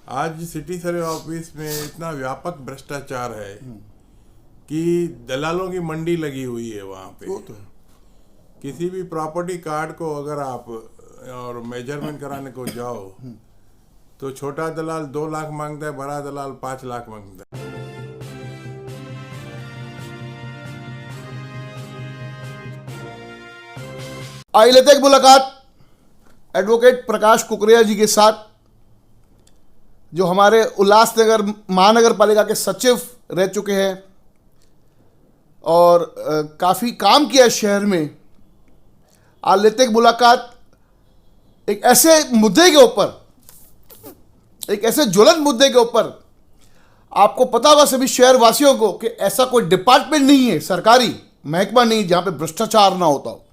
आज city survey office में इतना व्यापक भ्रष्टाचार है कि दलालों की मंडी लगी हुई है वहाँ पे। वो तो है। किसी भी प्रॉपर्टी कार्ड को अगर आप और मेजरमेंट कराने को जाओ तो छोटा दलाल 2 लाख मांगता है, बड़ा दलाल 5 लाख मांगता है। आइए लेते हैं एक मुलाकात एडवोकेट प्रकाश कुकरेया जी के साथ, जो हमारे उल्लासनगर महानगर पालिका के सचिव रह चुके हैं और काफ़ी काम किया है शहर में। आज लेते हैं एक मुलाकात एक ऐसे मुद्दे के ऊपर, एक ऐसे ज्वलंत मुद्दे के ऊपर। आपको पता होगा सभी शहर वासियों को कि ऐसा कोई डिपार्टमेंट नहीं है, सरकारी महकमा नहीं, जहां पे भ्रष्टाचार ना होता हो।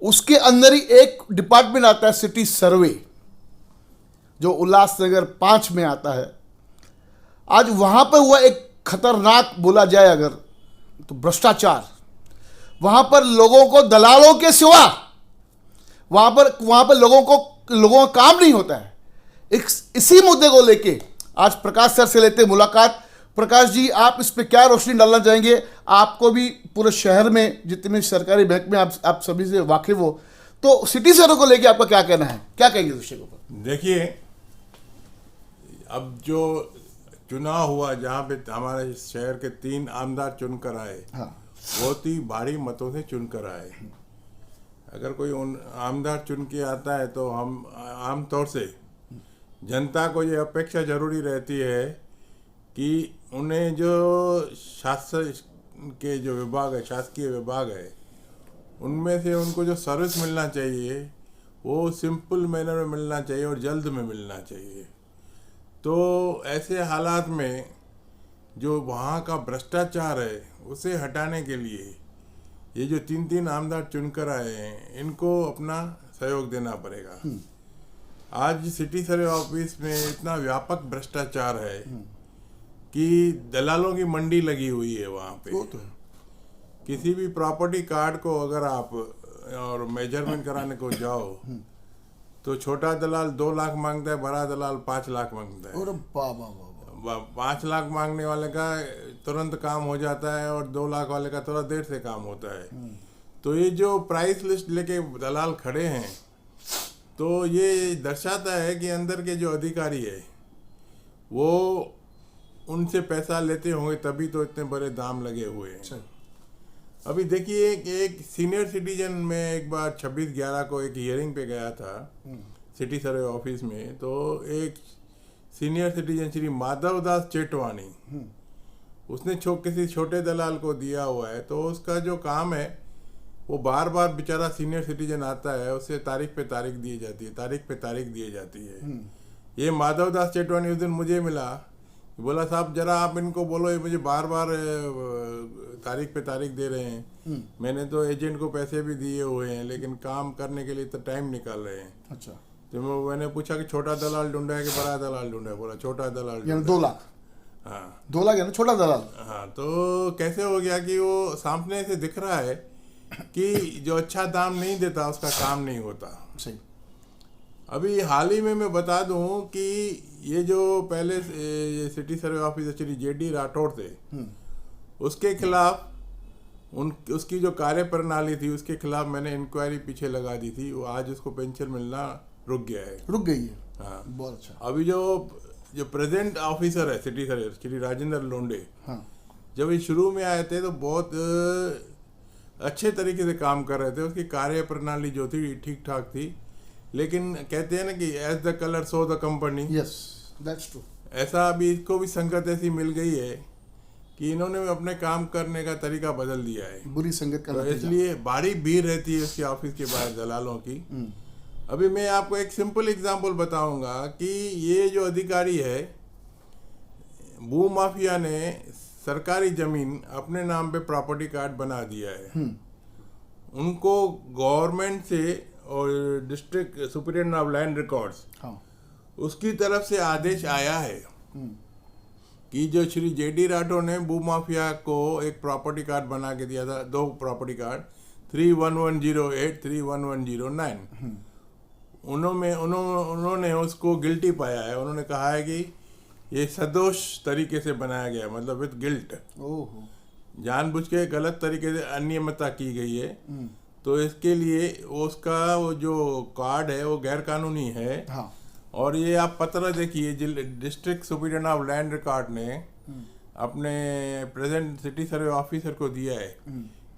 उसके अंदर ही एक डिपार्टमेंट आता है सिटी सर्वे, जो उल्लासनगर 5 में आता है। आज वहां पर हुआ एक खतरनाक, बोला जाए अगर तो भ्रष्टाचार। वहां पर लोगों को दलालों के सिवा वहां पर लोगों का काम नहीं होता है। इसी मुद्दे को लेके आज प्रकाश सर से लेते मुलाकात। प्रकाश जी, आप इस पे क्या रोशनी डालना चाहेंगे? आपको भी पूरे शहर में जितने सरकारी बैंक में आप सभी से वाकिफ हो, तो सिटी सर्वे को लेके आपका क्या कहना है, क्या कहेंगे इस विषय के ऊपर? देखिए, अब जो चुनाव हुआ जहाँ पे हमारे शहर के 3 आमदार चुनकर आए, हाँ, बहुत ही भारी मतों से चुनकर आए। अगर कोई उन आमदार चुन के आता है तो हम आमतौर से जनता को ये अपेक्षा जरूरी रहती है कि उन्हें जो शासन के जो विभाग है, शासकीय विभाग है, उनमें से उनको जो सर्विस मिलना चाहिए वो सिंपल मैनर में मिलना चाहिए और जल्द में मिलना चाहिए। तो ऐसे हालात में जो वहाँ का भ्रष्टाचार है उसे हटाने के लिए ये जो 3 आमदार चुनकर आए हैं, इनको अपना सहयोग देना पड़ेगा। आज सिटी सर्वे ऑफिस में इतना व्यापक भ्रष्टाचार है कि दलालों की मंडी लगी हुई है वहाँ पे। वो तो है। किसी भी प्रॉपर्टी कार्ड को अगर आप और मेजरमेंट कराने को जाओ तो छोटा दलाल 2 लाख मांगता है, बड़ा दलाल 5 लाख मांगता है। अरे बाबा, 5 लाख मांगने वाले का तुरंत काम हो जाता है और 2 लाख वाले का थोड़ा देर से काम होता है। तो ये जो प्राइस लिस्ट लेके दलाल खड़े हैं, तो ये दर्शाता है कि अंदर के जो अधिकारी है वो उनसे पैसा लेते होंगे, तभी तो इतने बड़े दाम लगे हुए हैं। अभी देखिए, एक सीनियर सिटीजन में एक बार 26/11 को एक हियरिंग पे गया था सिटी सर्वे ऑफिस में। तो एक सीनियर सिटीजन श्री माधव दास चेटवानी, उसने किसी छोटे दलाल को दिया हुआ है। तो उसका जो काम है वो बार बार बेचारा सीनियर सिटीजन आता है, उससे तारीख पे तारीख दी जाती है, तारीख पे तारीख दी जाती है। ये माधव दास चेटवानी उस दिन मुझे मिला, बोला साहब जरा आप इनको बोलो, ये मुझे बार बार तारीख पे तारीख दे रहे हैं। मैंने तो एजेंट को पैसे भी दिए हुए हैं, लेकिन काम करने के लिए तो टाइम निकाल रहे हैं। अच्छा। तो मैंने पूछा कि छोटा दलाल ढूंढा है कि बड़ा दलाल ढूंढा है? बोला छोटा दलाल। 2 लाख। हाँ, 2 लाख है ना छोटा दलाल। हाँ। तो कैसे हो गया कि वो सामने से दिख रहा है कि जो अच्छा दाम नहीं देता उसका काम नहीं होता। सही। अभी हाल ही में मैं बता दूं कि ये जो पहले ये city survey officer Shri JD Rathore थे, उसके खिलाफ उसकी जो कार्य प्रणाली थी उसके खिलाफ मैंने इंक्वायरी पीछे लगा दी थी। वो आज उसको पेंशन मिलना रुक गया है। रुक गई है। हाँ, बहुत अच्छा। अभी जो प्रेजेंट ऑफिसर है सिटी सर्वे श्री राजेंद्र लोंडे, हाँ, जब ये शुरू में आए थे तो बहुत अच्छे तरीके से काम कर रहे थे। उसकी कार्य प्रणाली जो थी ठीक ठाक थी, लेकिन कहते हैं ना कि as the colour so the company. Yes, that's true. ऐसा अभी इसको भी संगत ऐसी मिल गई है कि इन्होंने अपने काम करने का तरीका बदल दिया है। बुरी संगत का तो नतीजा। इसलिए भारी भीड़ रहती है उसके ऑफिस के बाहर दलालों की। अभी मैं आपको एक सिंपल एग्जांपल बताऊंगा कि ये जो अधिकारी है, भू माफिया ने सरकारी जमीन अपने नाम पे प्रॉपर्टी कार्ड बना दिया है। उनको गवर्नमेंट से और district superintendent of land records, हाँ, उसकी तरफ से आदेश आया है कि जो श्री JD राठौड़ ने भू माफिया को एक प्रॉपर्टी कार्ड बना के दिया था, 2 प्रॉपर्टी कार्ड 311083 311009, उन्होंने उसको गिल्टी पाया है। उन्होंने कहा है कि ये सदोष तरीके से बनाया गया, मतलब विद गिल्ट, ओहो, जानबूझ के गलत तरीके से अनियमितता की गई है। तो इसके लिए उसका वो जो कार्ड है वो गैर कानूनी है। हाँ, और ये आप पत्र देखिए, district superintendent of land record ने अपने प्रेजेंट सिटी सर्वे ऑफिसर को दिया है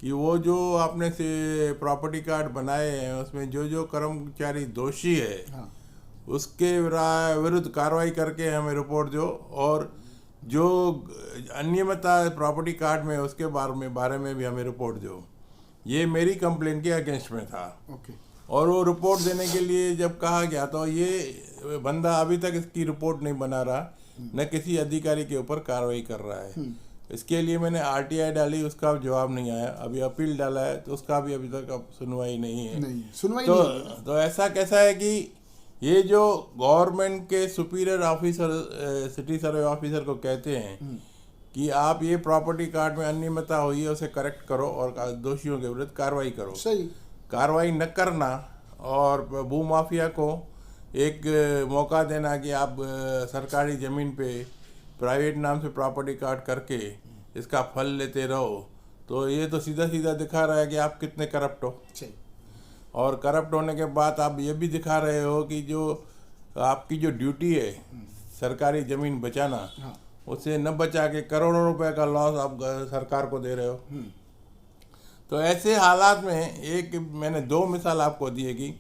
कि वो जो आपने से प्रॉपर्टी कार्ड बनाए हैं उसमें जो जो कर्मचारी दोषी है हाँ, उसके विरुद्ध कार्रवाई करके हमें रिपोर्ट दो, और जो अनियमितता प्रॉपर्टी कार्ड में उसके बारे में भी हमें रिपोर्ट दो। ये मेरी कंप्लेन के अगेंस्ट में था। ओके, और वो रिपोर्ट देने के लिए जब कहा गया तो ये बंदा अभी तक इसकी रिपोर्ट नहीं बना रहा, न किसी अधिकारी के ऊपर कार्रवाई कर रहा है। इसके लिए मैंने आरटीआई डाली, उसका जवाब नहीं आया। अभी अपील डाला है तो उसका भी अभी तक अब सुनवाई नहीं है। नहीं सुनवाई तो नहीं है। तो ऐसा कैसा है कि ये जो गवर्नमेंट के superior officer city survey officer को कहते हैं कि आप ये प्रॉपर्टी कार्ड में अनियमितता हुई है उसे करेक्ट करो और दोषियों के विरुद्ध कार्रवाई करो। सही, कार्रवाई न करना और भू माफिया को एक मौका देना कि आप सरकारी ज़मीन पे प्राइवेट नाम से प्रॉपर्टी कार्ड करके इसका फल लेते रहो, तो ये तो सीधा सीधा दिखा रहा है कि आप कितने करप्ट हो। सही, और करप्ट होने के बाद आप ये भी दिखा रहे हो कि जो आपकी जो ड्यूटी है सरकारी ज़मीन बचाना, हाँ, उसे न बचा के करोड़ों रुपए का लॉस आप सरकार को दे रहे हो। तो ऐसे हालात में एक मैंने 2 मिसाल आपको दी है कि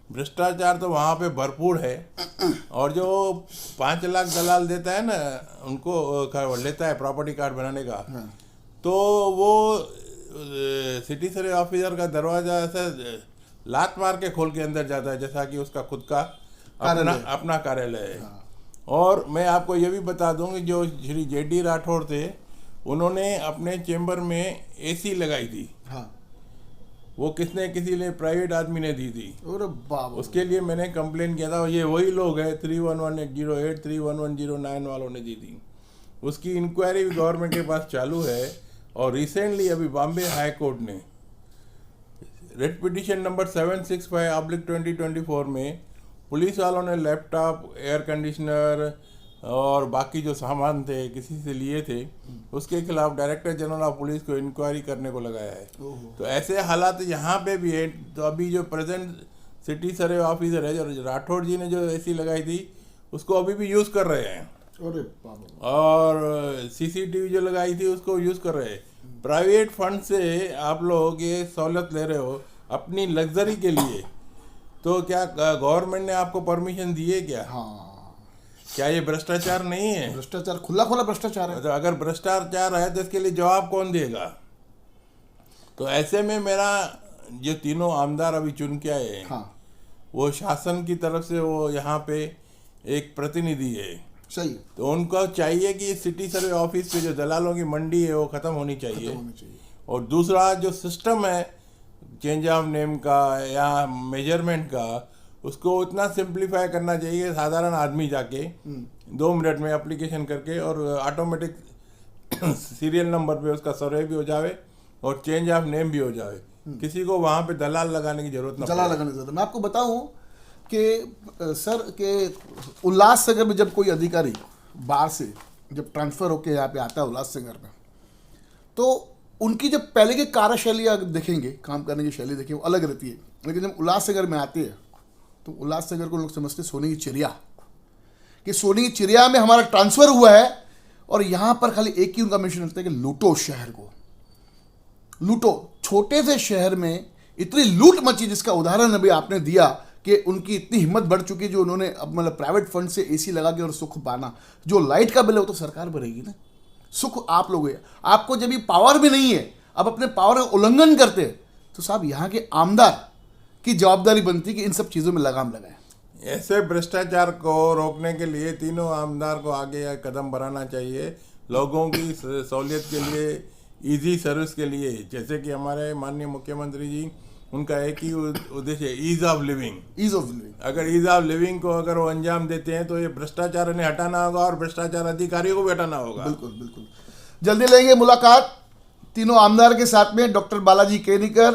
भ्रष्टाचार तो वहाँ पे भरपूर है, और जो 5 लाख दलाल देता है ना, उनको लेता है प्रॉपर्टी कार्ड बनाने का, तो वो सिटी सर्वे ऑफिसर का दरवाजा ऐसे लात मार के खोल के अंदर जाता है, जैसा कि उसका खुद का अपना कार्यालय है। और मैं आपको ये भी बता दूं कि जो श्री जेडी राठौड़ थे, उन्होंने अपने चेंबर में एसी लगाई थी। हाँ, वो किसी ने प्राइवेट आदमी ने दी थी। अरे बाप, उसके लिए मैंने कंप्लेन किया था, और ये वही लोग हैं 31108 31109 वालों ने दी थी। उसकी इंक्वायरी भी गवर्नमेंट के पास चालू है। और रिसेंटली अभी बॉम्बे हाई कोर्ट ने रिट पिटीशन नंबर 765/2024 में पुलिस वालों ने लैपटॉप, एयर कंडीशनर और बाकी जो सामान थे किसी से लिए थे, उसके खिलाफ डायरेक्टर जनरल ऑफ पुलिस को इंक्वायरी करने को लगाया है। तो ऐसे हालात यहाँ पे भी है। तो अभी जो प्रेजेंट सिटी सर्वे ऑफिसर है, जो राठौड़ जी ने जो एसी लगाई थी, उसको अभी भी यूज़ कर रहे हैं। अरे बाप, और सीसीटीवी जो लगाई थी उसको यूज़ कर रहे हैं। प्राइवेट फंड से आप लोग ये सहूलत ले रहे हो अपनी लग्जरी के लिए, तो क्या गवर्नमेंट ने आपको परमिशन दी है क्या? हाँ, क्या ये भ्रष्टाचार नहीं है? भ्रष्टाचार, खुला खुला भ्रष्टाचार है। तो अगर भ्रष्टाचार है तो इसके लिए जवाब कौन देगा? तो ऐसे में मेरा जो तीनों आमदार अभी चुन के आए हैं, हाँ, वो शासन की तरफ से वो यहाँ पे एक प्रतिनिधि है। सही, तो उनको चाहिए कि सिटी सर्वे ऑफिस पे जो दलालों की मंडी है वो ख़त्म होनी चाहिए। और दूसरा जो सिस्टम है चेंज ऑफ नेम का या मेजरमेंट का, उसको उतना सिंप्लीफाई करना चाहिए साधारण आदमी जाके 2 मिनट में एप्लीकेशन करके, और ऑटोमेटिक सीरियल नंबर पे उसका सर्वे भी हो जावे और चेंज ऑफ नेम भी हो जावे। किसी को वहाँ पे दलाल लगाने की जरूरत ना। मैं आपको बताऊं कि सर के उल्लासनगर में जब कोई अधिकारी बाहर से जब ट्रांसफ़र होके यहाँ पे आता है उल्लासनगर में, तो उनकी जब पहले की कार्यशैली अगर देखेंगे, काम करने की शैली देखेंगे, वो अलग रहती है। लेकिन जब उल्लासनगर में आते हैं तो उल्लासनगर को लोग समझते सोने की चिड़िया, कि सोने की चिड़िया में हमारा ट्रांसफ़र हुआ है, और यहाँ पर खाली एक ही उनका मिशन रहता है कि लूटो शहर को, लूटो। छोटे से शहर में इतनी लूट मची, जिसका उदाहरण अभी आपने दिया कि उनकी इतनी हिम्मत बढ़ चुकी है जो उन्होंने अब मतलब प्राइवेट फंड से एसी लगा के और सुख पाना। जो लाइट का बिल है वो तो सरकार भरेगी ना, सुख आप लोग है। आपको जब ये पावर भी नहीं है, अब अपने पावर का उल्लंघन करते हैं, तो साहब यहाँ के आमदार की जवाबदारी बनती है कि इन सब चीज़ों में लगाम लगाए। ऐसे भ्रष्टाचार को रोकने के लिए तीनों आमदार को आगे कदम बढ़ाना चाहिए, लोगों की सहूलियत के लिए, इजी सर्विस के लिए। जैसे कि हमारे माननीय मुख्यमंत्री जी, उनका एक ही उद्देश्य है, ease of living. Ease of living, अगर ईज ऑफ लिविंग को अगर वो अंजाम देते हैं तो ये भ्रष्टाचार इन्हें हटाना होगा और भ्रष्टाचार अधिकारियों को भी हटाना होगा। बिल्कुल बिल्कुल। जल्दी लेंगे मुलाकात तीनों आमदार के साथ में, डॉक्टर बालाजी केनीकर,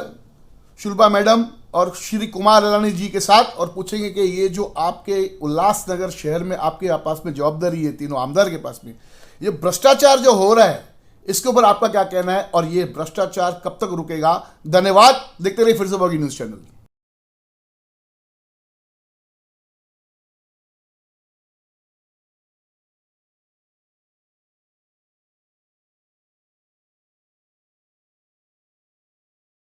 शुल्पा मैडम, और श्री कुमार अलानी जी के साथ और पूछेंगे कि ये जो आपके उल्लासनगर शहर में आपके पास में जवाबदारी है तीनों आमदार के पास में, ये भ्रष्टाचार जो हो रहा है इसके ऊपर आपका क्या कहना है और ये भ्रष्टाचार कब तक रुकेगा। धन्यवाद। देखते रहिए फिर से बॉगी न्यूज़ चैनल।